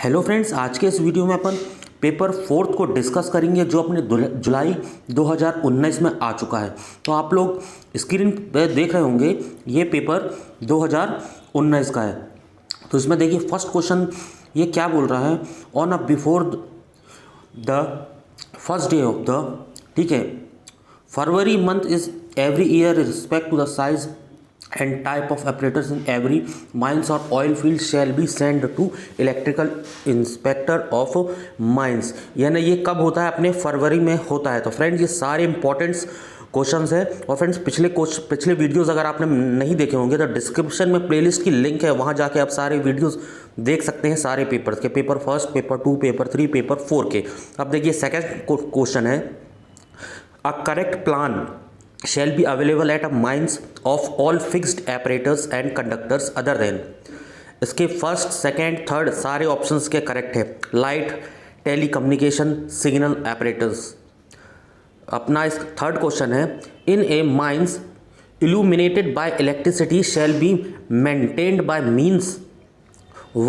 Hello friends, आज के इस वीडियो में अपन पेपर फोर्थ को डिस्कस करेंगे जो अपने जुलाई 2019 में आ चुका है। तो आप लोग स्क्रीन पे देख रहे होंगे ये पेपर 2019 का है। तो इसमें देखिए फर्स्ट क्वेश्चन ये क्या बोल रहा है, on a before the first day of the, ठीक है, February month is every year respect to the size and type of apparatus in every mines or oil field shall be sent to electrical inspector of mines। यानी ये कब होता है, अपने फरवरी में होता है। तो फ्रेंड्स ये सारे इंपॉर्टेंट्स क्वेश्चंस है। और फ्रेंड्स पिछले वीडियोस अगर आपने नहीं देखे होंगे तो डिस्क्रिप्शन में प्लेलिस्ट की लिंक है, वहाँ जाके आप सारे वीडियोस देख सकते हैं, सारे पेपर्स के, paper first, paper 2, paper 3, paper 4 के। अब देखिए सेकेंड क्वेश्चन है, a correct plan shall be available at a mines of all fixed apparatus and conductors other than। इसके फर्स्ट, सेकेंड, थर्ड सारे ऑप्शंस के करेक्ट है। Light, telecommunication, signal apparatus। अपना इस थर्ड क्वेश्चन है, इन ए mines illuminated by electricity shall be maintained by means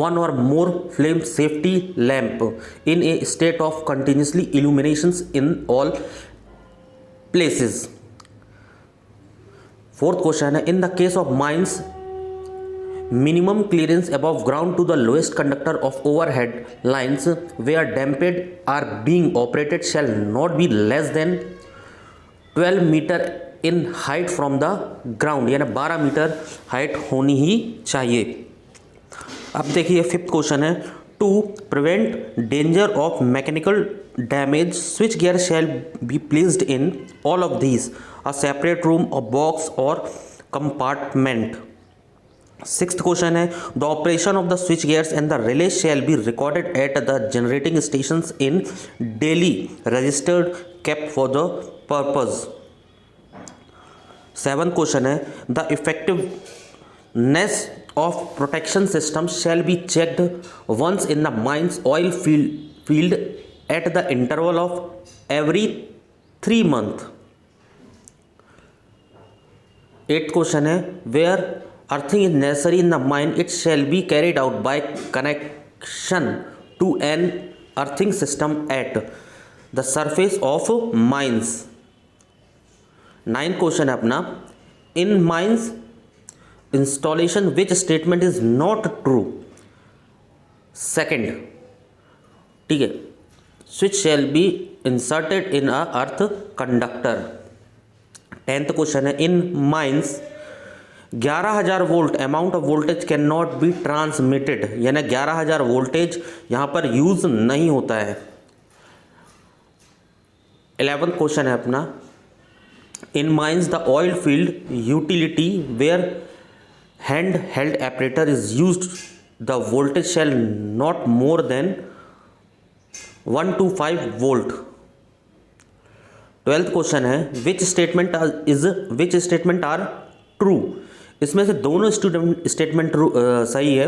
one or more flame safety lamp in a state of continuously illuminations in all places। Fourth question है, in the case of mines minimum clearance above ground to the lowest conductor of overhead lines where damped are being operated shall not be less than 12 metre in height from the ground, यानी 12 metre height होनी ही चाहिए। अब देखिए fifth question है, to prevent danger of mechanical damage switch gear shall be placed in all of these, a separate room, a box or compartment। Sixth question है, the operation of the switch gears and the relays shall be recorded at the generating stations in daily registered kept for the purpose। Seventh question है, the effectiveness of protection system shall be checked once in the mine's oil field at the interval of every 3 months। Eighth question है, where earthing is necessary in the mine it shall be carried out by connection to an earthing system at the surface of mines. Ninth question है अपना, in mines installation which statement is not true. Second, ठीक है, switch shall be inserted in a earth conductor. Tenth question है, in mines 11,000 volt amount of voltage can not be transmitted, यानी 11,000 voltage यहाँ पर use नहीं होता है। 11th question है अपना, in mines the oil field utility where hand held operator is used the voltage shall not more than 1 to 5 volt. 12th question है, which statement are true. इसमें से दोनों स्टेटमेंट सही है,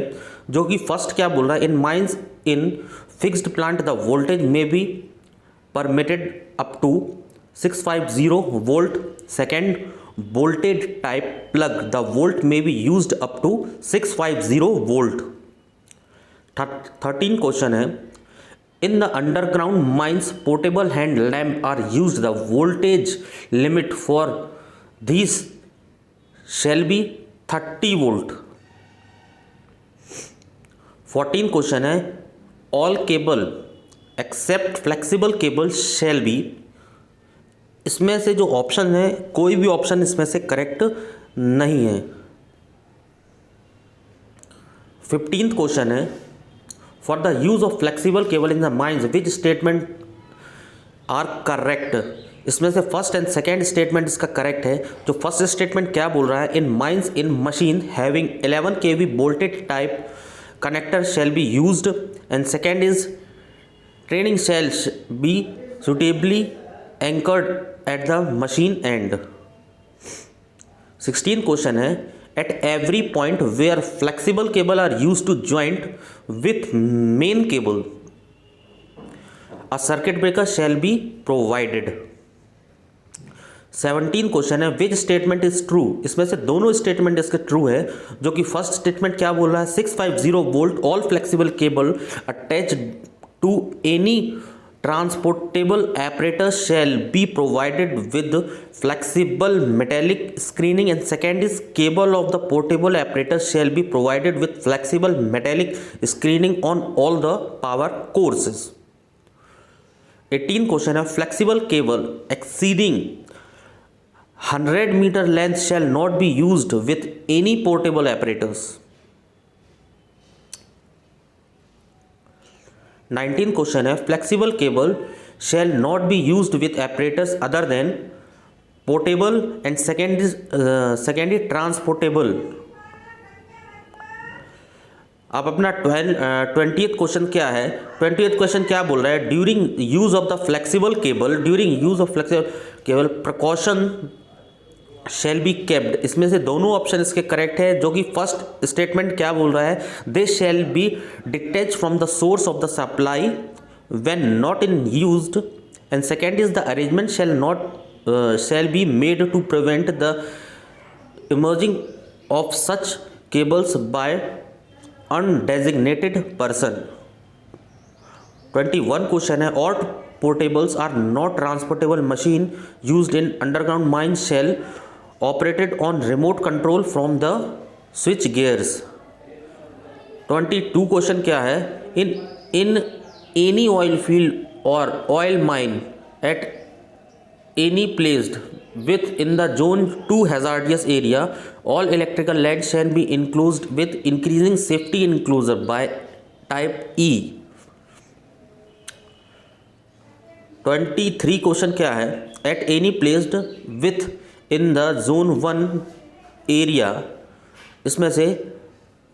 जो कि फर्स्ट क्या बोल रहा है, in mines in fixed plant the voltage may be permitted up to 650 volt. Second, voltage type plug the volt may be used up to 650 volt. 13 question है, in the underground mines portable hand lamp are used, the voltage limit for these shall be 30 volt। 14 question है, all cable except flexible cable shall be। इसमें से जो option है कोई भी option इसमें से करेक्ट नहीं है। 15th क्वेश्चन है, for the use of flexible cable in the mines which statement are correct। इसमें से फर्स्ट एंड सेकेंड स्टेटमेंट इसका करेक्ट है। जो फर्स्ट स्टेटमेंट क्या बोल रहा है, in mines in machine having 11 kV voltage type connector shall be used, and second is training shall be suitably anchored at the machine end. 16 question है, at every point where flexible cable are used to joint with main cable a circuit breaker shall be provided। 17 question है, which statement is true. इसमें से दोनों statement इसके true है, जो कि first statement क्या बोल रहा है, 650 volt all flexible cable attach to any transportable apparatus shall be provided with flexible metallic screening, and second is cable of the portable apparatus shall be provided with flexible metallic screening on all the power courses. 18 question है, flexible cable exceeding 100 meter length shall not be used with any portable apparatus. 19 question है, flexible cable shell not be used with apparatus other than portable, and second is transportable. अब अपना 20th question क्या है, 20th question क्या बोल रहा है, during use of the flexible cable, during use of flexible cable precaution shall be capped. इसमें से दोनों ऑप्शन इसके करेक्ट है, जो कि फर्स्ट स्टेटमेंट क्या बोल रहा है, they shall be detach from the source of the supply when not in used, and second is the arrangement shall be made to prevent the emerging of such cables by undesignated person. 21 question है, all portables are not transportable machine used in underground mines shall operated on remote control from the switch gears. 22 question क्या है, in any oil field or oil mine at any placed within the zone 2 hazardous area, all electrical lines shall be enclosed with increasing safety enclosure by type E. 23 question क्या है, at any placed with in the zone 1 area. इसमें से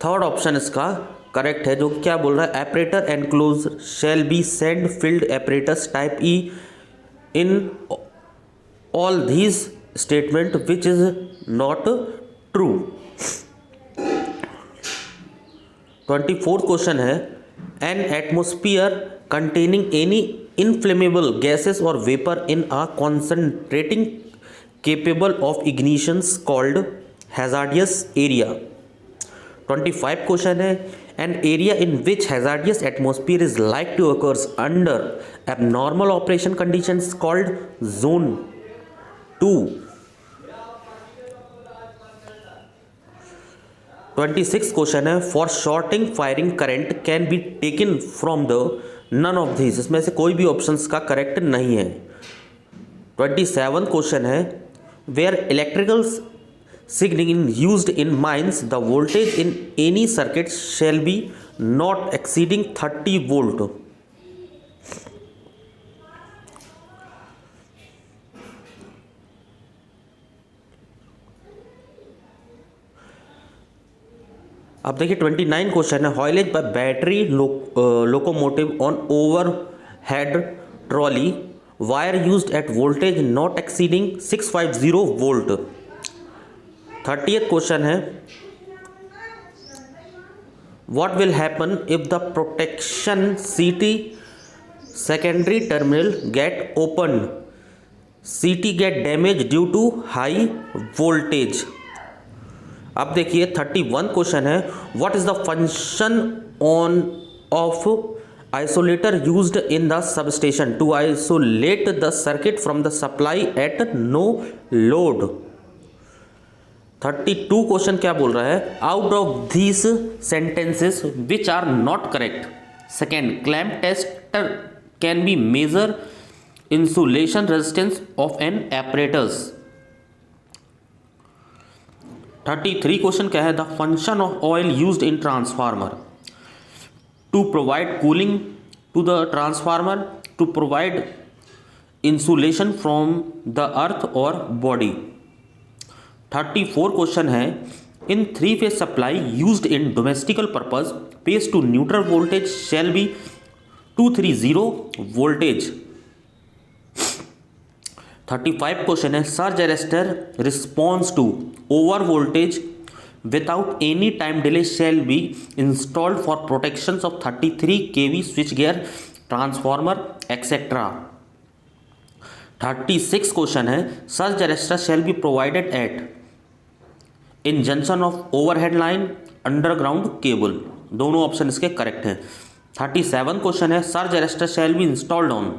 third option इसका correct है, जो क्या बोल रहा है, operator enclose shall be sand field apparatus type e in all these statement which is not true. 24th question है, an atmosphere containing any inflammable gases or vapor in a concentrating capable of ignition called hazardous area. 25 question है, an area in which hazardous atmosphere is like to occurs under abnormal operation conditions called zone 2. 26 question है, for shorting firing current can be taken from the none of this. इसमें से कोई भी options का correct नहीं है। 27 question है, where electrical signalling used in mines the voltage in any circuit shall be not exceeding 30 volt. अब देखिए 29 क्वेश्चन है, haulage by battery locomotive on overhead trolley wire used at voltage not exceeding 650 volt. 30th question है, what will happen if the protection CT secondary terminal get open, CT get damage due to high voltage. अब देखिए 31 question है, what is the function on off isolator used in the substation to isolate the circuit from the supply at no load. 32 question क्या बोल रहा है, out of these sentences which are not correct. Second, clamp tester can be measure insulation resistance of an apparatus. 33 question क्या है, the function of oil used in transformer to provide cooling to the transformer, to provide insulation from the earth और body. 34 question है, in 3 phase supply used in domestical purpose phase to neutral voltage shall be 230 voltage. 35 question है, surge arrester response to over voltage without any time delay shall be installed for protection of 33 kV switch gear transformer etcetera. 36 question है, such arrester shall be provided at in junction of overhead line underground cable. दोनों option इसके correct हैं। 37 question है, surge arrester shall be installed on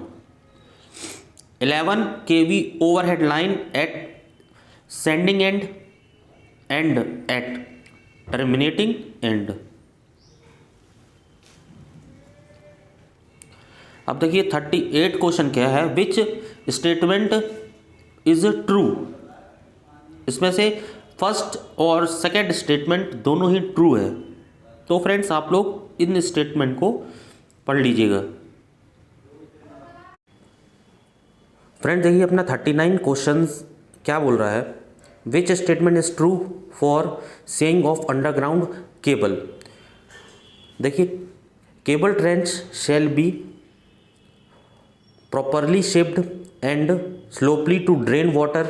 11 kV overhead line at sending end and at terminating end. अब देखिए 38 question क्या है, which statement is true. इसमें से फर्स्ट और सेकंड स्टेटमेंट दोनों ही ट्रू है। तो फ्रेंड्स आप लोग इन स्टेटमेंट को पढ़ लीजिएगा। फ्रेंड्स देखिए अपना 39 क्वेश्चंस क्या बोल रहा है, which statement is true for saying of underground cable. देखिए cable trench shall be properly shaped and slopely to drain water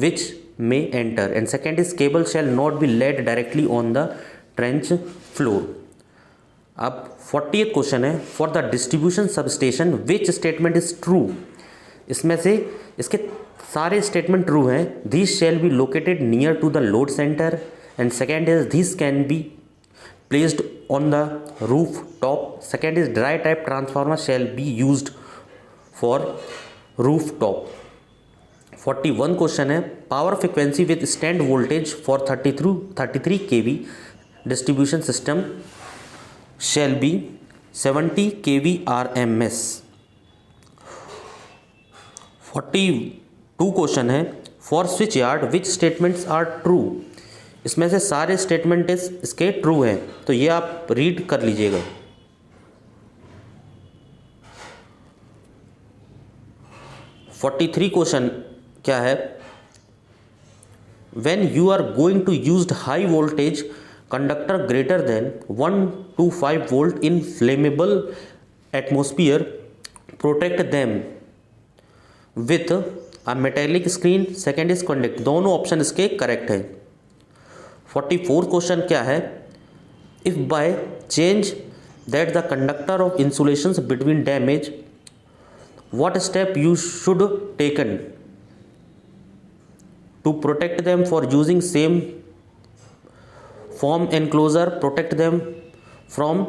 which may enter, and second is cable shall not be laid directly on the trench floor। अब 40th question है, for the distribution substation which statement is true. इसमें से इसके सारे statement true हैं। This shall be located near to the load centre, and second is this can be placed on the roof top, second is dry type transformer shall be used for roof top. 41 question है, power frequency withstand voltage for 33 kV distribution system shall be 70 kV RMS। 42 question है, for switch yard which statements are true. इसमें से सारे statement इसके true हैं, तो ये आप रीड कर लीजिएगा। 43 क्वेश्चन क्या है, when you are going to use high voltage conductor greater than 125 volt in flammable atmosphere, protect them with a metallic screen, second is conduct. दोनों ऑप्शन इसके करेक्ट है। 44 क्वेश्चन क्या है, if by change that the conductor of insulation between damage, what step you should taken to protect them for using same form enclosure, protect them from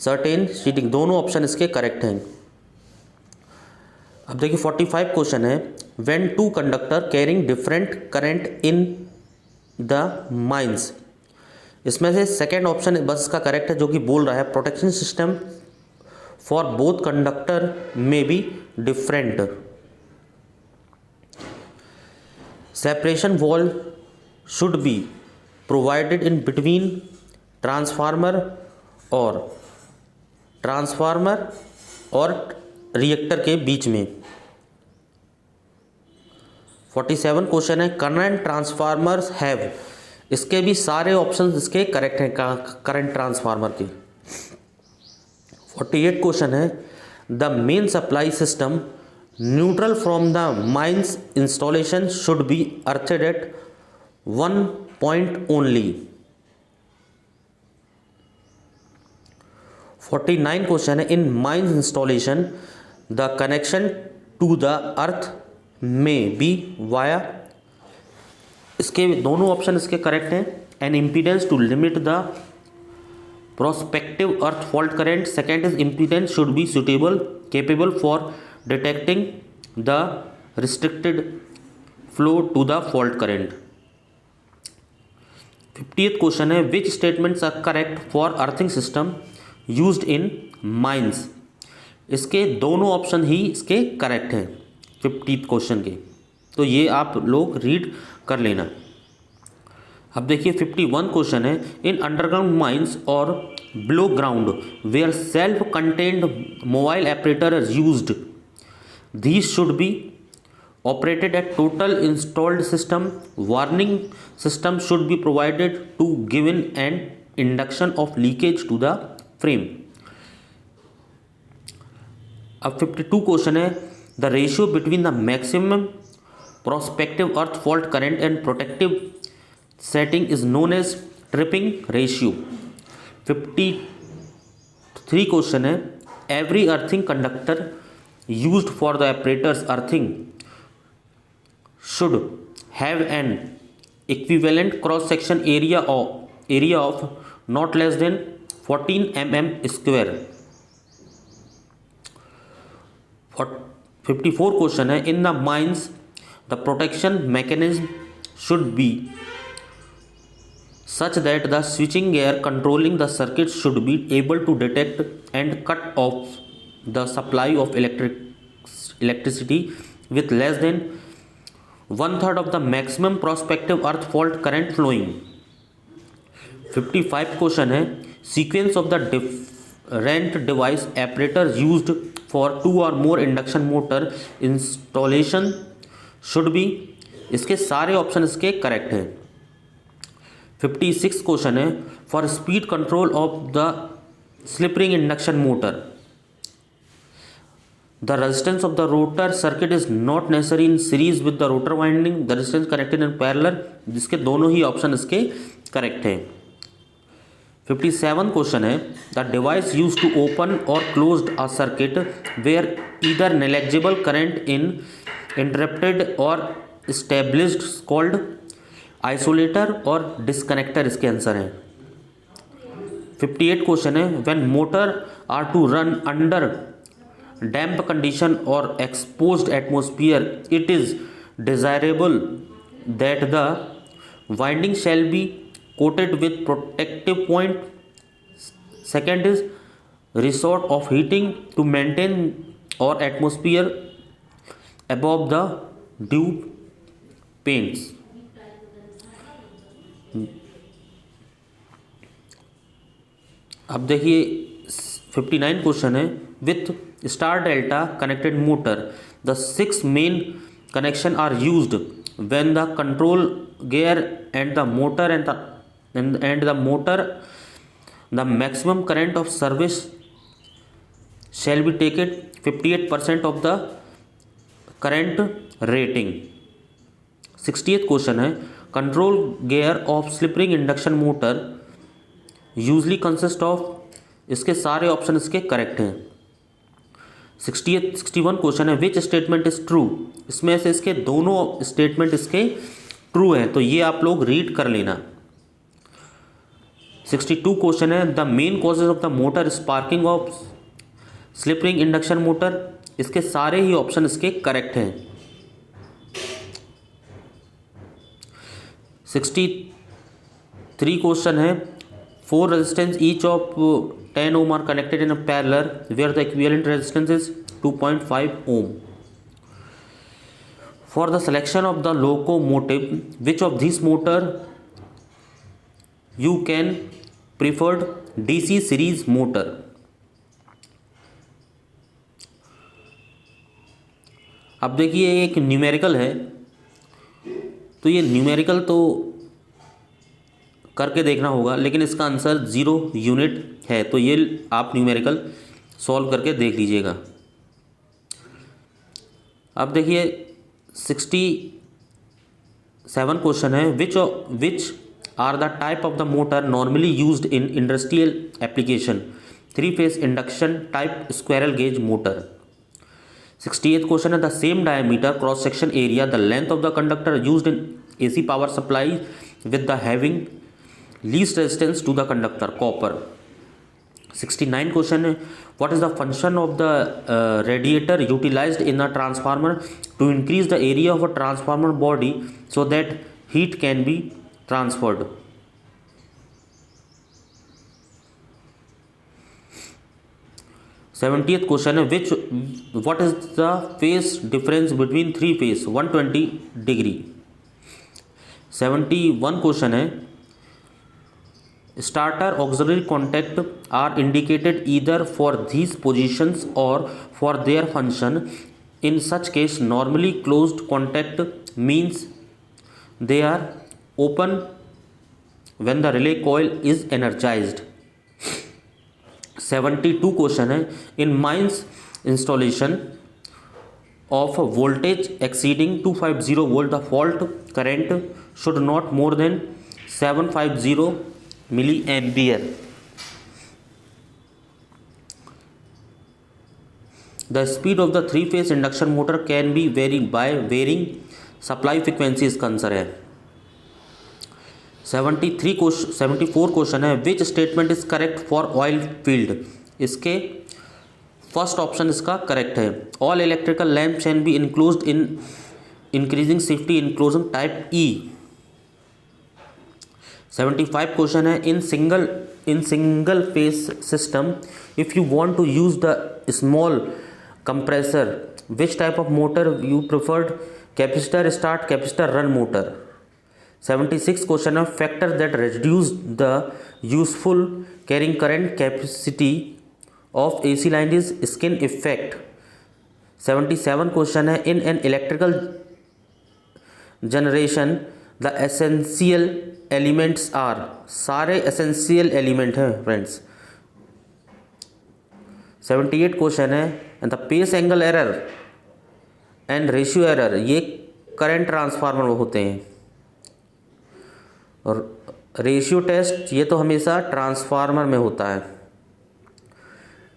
certain cheating। दोनों option इसके correct हैं। अब देखिए 45 question है, when two conductor carrying different current in the mines। इसमें से second option बस का करेक्ट है, जो कि बोल रहा है protection system for both conductor may be different. Separation wall should be provided in between transformer और रिएक्टर के बीच में। 47 क्वेश्चन है, करंट ट्रांसफार्मर्स हैव। इसके भी सारे ऑप्शंस इसके करेक्ट हैं करंट ट्रांसफार्मर के। 48 क्वेश्चन है, the main supply system neutral from the mines installation should be earthed at 1 point only. 49 question है, in mines installation the connection to the earth may be via. इसके दोनों option इसके correct हैं। An impedance to limit the prospective earth fault current, second is impedance should be capable for detecting the restricted flow to the fault current। 50th question है, which statements are correct for earthing system used in mines। इसके दोनों option ही इसके correct हैं 50th question के, तो ये आप लोग रीड कर लेना। अब देखिए 51 क्वेश्चन है, इन अंडरग्राउंड माइंस और below ground where self contained mobile operator is used, these should be operated at total installed system, warning system should be provided to given an induction of leakage to the frame. अब 52 question है, the ratio between the maximum prospective earth fault current and protective setting is known as tripping ratio। 53 question है, every earthing conductor used for the apparatus earthing should have an equivalent cross section area of not less than 14 mm square. 54 question है, in the mines the protection mechanism should be such that the switching gear controlling the circuit should be able to detect and cut off the supply of electricity with less than 1/3 of the maximum prospective earth fault current flowing. 55 question है, sequence of the different device apparatus used for 2 or more induction motor installation should be, इसके सारे option इसके correct हैं. 56 question है, for speed control of the slip ring induction motor the resistance of the rotor circuit is not necessary in series with the rotor winding, the resistance connected in parallel, जिसके दोनों ही option इसके correct हैं. 57 question है, the device use to open or closed a circuit where either negligible current in interrupted or established called isolator or disconnector, इसके answer हैं. 58 question है, when motor are to run under damp condition or exposed atmosphere it is desirable that the winding shall be coated with protective point. Second is resort of heating to maintain or atmosphere above the dew paints. अब देखिए 59 question है, with star delta connected motor the 6 main connection are used when the control gear and the motor the maximum current of service shall be taken 58% of the current rating. 68th question है, control gear of slip ring induction motor usually consist of, इसके सारे option इसके correct हैं. 61 question है, which statement is true, इसमें से इसके दोनों स्टेटमेंट इसके ट्रू हैं, तो ये आप लोग रीड कर लेना. 62 क्वेश्चन है, the main causes of the motor sparking of slip ring induction motor, इसके सारे ही ऑप्शन इसके करेक्ट हैं. 63 क्वेश्चन है, 4 resistance each of 10 ohm are connected in a parallel where the equivalent resistance is 2.5 ohm. For the selection of the locomotive, which of these motor you can preferred DC series motor? अब देखिए एक numerical है, तो ये numerical तो करके देखना होगा, लेकिन इसका आंसर 0 यूनिट है, तो ये आप न्यूमेरिकल सॉल्व करके देख लीजिएगा. अब देखिए 67 क्वेश्चन है, which are the type of the motor normally used in industrial application, 3 phase induction type squirrel cage motor. 68th question है, the same diameter cross section area the length of the conductor used in AC power supply with the having least resistance to the conductor, copper. 69 question है, what is the function of the radiator utilized in a transformer to increase the area of a transformer body so that heat can be transferred? 70th question है, what is the phase difference between 3 phase 120 degree. 71 question है, starter auxiliary contact are indicated either for these positions or for their function. In such case, normally closed contact means they are open when the relay coil is energized. 72 question है, in mains installation of voltage exceeding 250 volt, the fault current should not more than 750 milliampere. The speed of the 3-phase induction motor can be varied by varying supply frequency इसका answer है। 74 question है, which statement is correct for oil field. इसके first option इसका correct है। All electrical lamp can be enclosed in increasing safety inclusion type e. 75 question है, in single phase system if you want to use the small compressor which type of motor you preferred, capacitor start, capacitor run motor. 76 question है, factor that reduce the useful carrying current capacity of AC line is skin effect. 77 question है, in an electrical generation the essential elements are. सारे essential element हैं friends. 78 question है, the phase angle error and ratio error ये current transformer में होते हैं, और ratio test ये तो हमेशा ट्रांसफार्मर में होता है।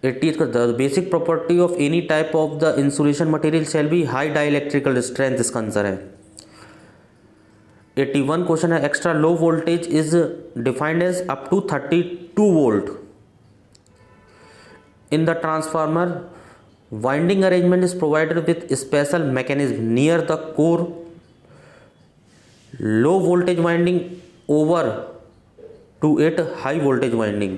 88 का basic property of any type of the insulation material shall be high dielectrical strength, इसका आंसर है। 81 क्वेश्चन है, extra low voltage is defined as up to 32 volt in the transformer winding arrangement is provided with special mechanism near the core, low voltage winding over to it high voltage winding.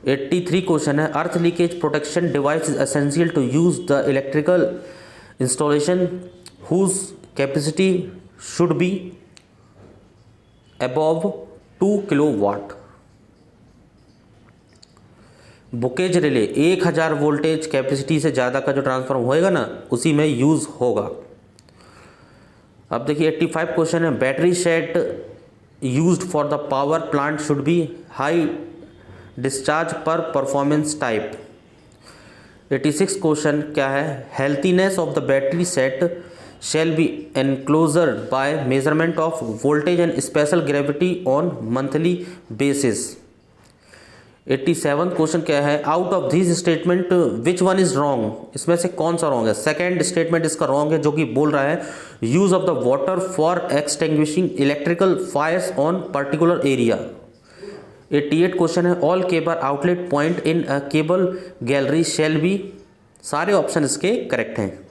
83 question है, earth leakage protection device is essential to use the electrical installation whose capacity should be above 2 kilowatt. बुकेज relay 1000 voltage capacity से ज़्यादा का जो transformer होएगा ना उसी में यूज़ होगा। अब देखिए 85 क्वेश्चन है, battery set used for the power plant should be high discharge per performance type. 86 question क्या है, healthiness of the battery set shall be enclosed by measurement of voltage and special gravity on monthly basis. 87 question क्या है, out of this statement which one is wrong, इसमें से कौन सा wrong है। Second statement इसका रॉन्ग है जो कि बोल रहा है use of the water for extinguishing electrical fires on particular area. 88 question है, all cable outlet point in a cable gallery shall be. सारे ऑप्शन इसके करेक्ट हैं।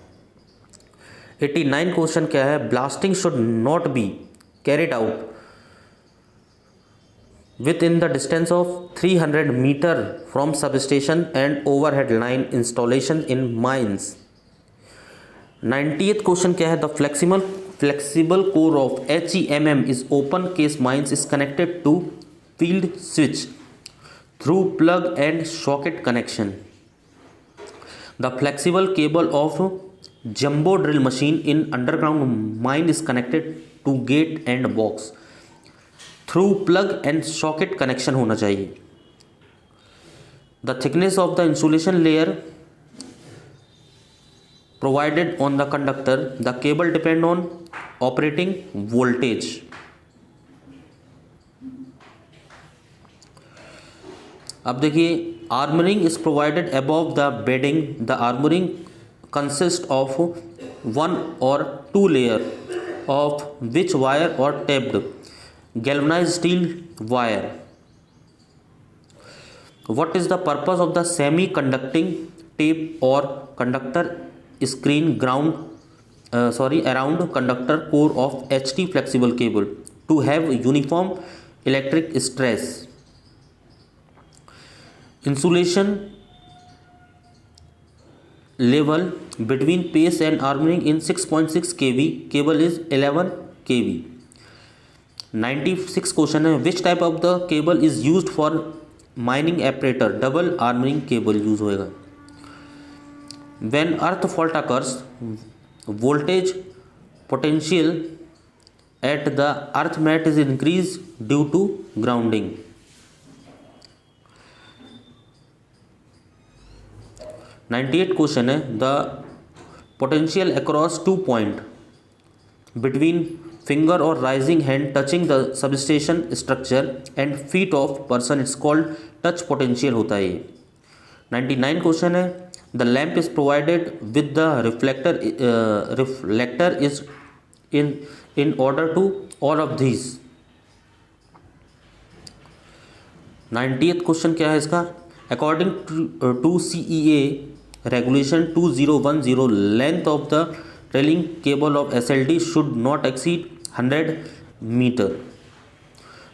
89 क्वेश्चन क्या है, blasting should not be carried out within the distance of 300 meter from substation and overhead line installation in mines। 90th question क्या है, the flexible core of HEMM is open case mines is connected to field switch through plug and socket connection। The flexible cable of jumbo drill machine in underground mine is connected to gate and box through plug and socket connection होना चाहिए। The thickness of the insulation layer provided on the conductor, the cable depend on operating voltage. अब देखिए, armouring is provided above the bedding, the armouring consist of 1 or 2 layer of which wire और taped galvanized steel wire। What is the purpose of the semi-conducting tape or conductor screen around conductor core of HT flexible cable? To have uniform electric stress। Insulation level between pace and armoring in 6.6 kV cable is 11 kV। 96 question है, which type of the cable is used for mining operator, double armouring cable use होएगा। When earth fault occurs voltage potential at the earth mat is increase due to grounding. 98 question है, the potential across 2 point between finger or rising hand touching the substation structure and feet of person, it's called touch potential होता है ये। 99 question है, the lamp is provided with the reflector is in order to all of these. 90th question क्या है इसका? According to CEA regulation 2010 length of the trailing cable of SLD should not exceed 100 metre.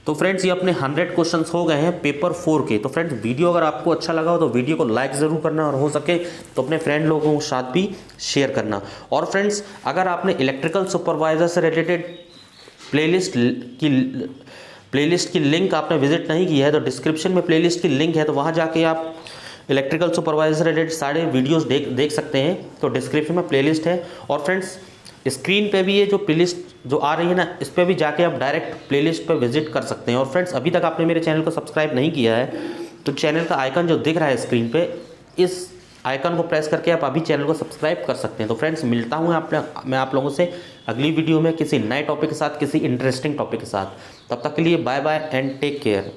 तो friends ये अपने 100 questions हो गए हैं paper 4 के। तो फ्रेंड्स वीडियो अगर आपको अच्छा लगा हो तो वीडियो को लाइक ज़रूर करना और हो सके तो अपने फ्रेंड लोगों के साथ भी शेयर करना। और फ्रेंड्स अगर आपने इलेक्ट्रिकल सुपरवाइज़र से रिलेटेड प्लेलिस्ट की लिंक आपने विजिट नहीं की है तो डिस्क्रिप्शन में प्लेलिस्ट की लिंक है, तो वहाँ जाके आप इलेक्ट्रिकल सुपरवाइजर से रिलेटेड सारे वीडियोस देख सकते हैं। तो डिस्क्रिप्शन में प्लेलिस्ट है। और फ्रेंड्स स्क्रीन पे भी ये जो प्लेलिस्ट जो आ रही है ना, इस पर भी जाके आप डायरेक्ट प्लेलिस्ट पे विजिट कर सकते हैं। और फ्रेंड्स अभी तक आपने मेरे चैनल को सब्सक्राइब नहीं किया है तो चैनल का आइकन जो दिख रहा है स्क्रीन पे, इस आइकन को प्रेस करके आप अभी चैनल को सब्सक्राइब कर सकते हैं। तो फ्रेंड्स मिलता हूँ मैं आप लोगों से अगली वीडियो में किसी नए टॉपिक के साथ, किसी इंटरेस्टिंग टॉपिक के साथ। तब तक के लिए bye bye and take care.